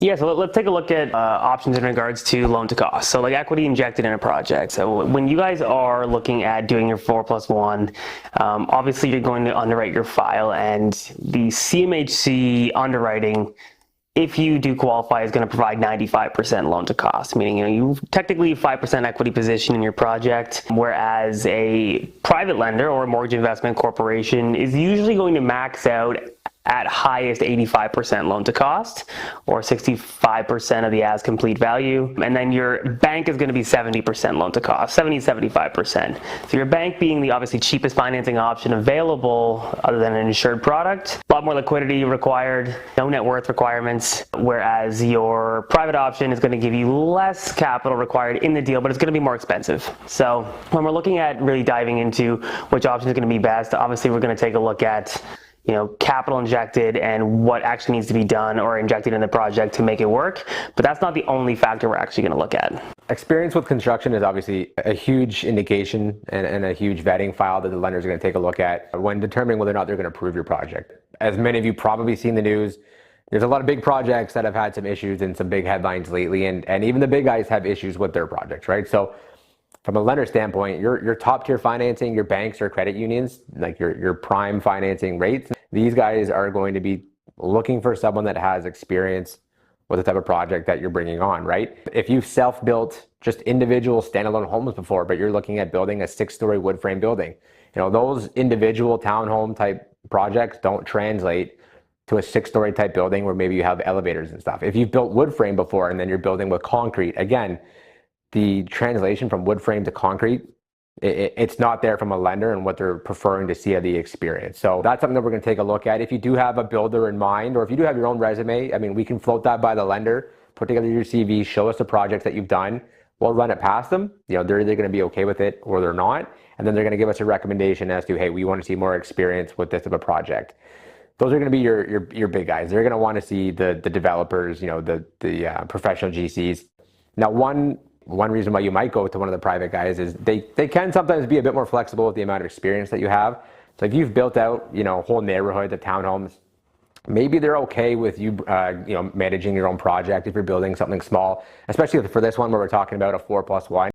Yeah, so let's take a look at options in regards to loan to cost. So like equity injected in a project. So when you guys are looking at doing your 4+1, obviously you're going to underwrite your file, and the CMHC underwriting, if you do qualify, is going to provide 95% loan to cost, meaning you technically 5% equity position in your project, whereas a private lender or a mortgage investment corporation is usually going to max out at highest 85% loan to cost, or 65% of the as complete value. And then your bank is going to be 70% loan to cost, 75%. So your bank being the obviously cheapest financing option available other than an insured product. A lot more liquidity required, no net worth requirements, whereas your private option is going to give you less capital required in the deal, but it's going to be more expensive. So when we're looking at really diving into which option is going to be best, obviously we're going to take a look at capital injected and what actually needs to be done or injected in the project to make it work. But that's not the only factor we're actually going to look at. Experience with construction is obviously a huge indication and a huge vetting file that the lenders are going to take a look at when determining whether or not they're going to approve your project. As many of you probably seen the news, there's a lot of big projects that have had some issues and some big headlines lately, and even the big guys have issues with their projects, right? So from a lender standpoint, your top tier financing, your banks or credit unions, like your prime financing rates, these guys are going to be looking for someone that has experience with the type of project that you're bringing on, right? If you've self-built just individual standalone homes before, but you're looking at building a 6-story wood frame building, those individual townhome type projects don't translate to a 6-story type building where maybe you have elevators and stuff. If you've built wood frame before and then you're building with concrete, again, the translation from wood frame to concrete, it's not there from a lender and what they're preferring to see of the experience. So that's something that we're going to take a look at. If you do have a builder in mind, or if you do have your own resume, we can float that by the lender, put together your CV, show us the projects that you've done. We'll run it past them. They're either going to be okay with it or they're not. And then they're going to give us a recommendation as to, hey, we want to see more experience with this type of project. Those are going to be your big guys. They're going to want to see the developers, the professional GCs. Now, one reason why you might go to one of the private guys is they can sometimes be a bit more flexible with the amount of experience that you have. So if you've built out, whole neighborhoods of townhomes, maybe they're okay with you, managing your own project if you're building something small, especially for this one where we're talking about a 4+1.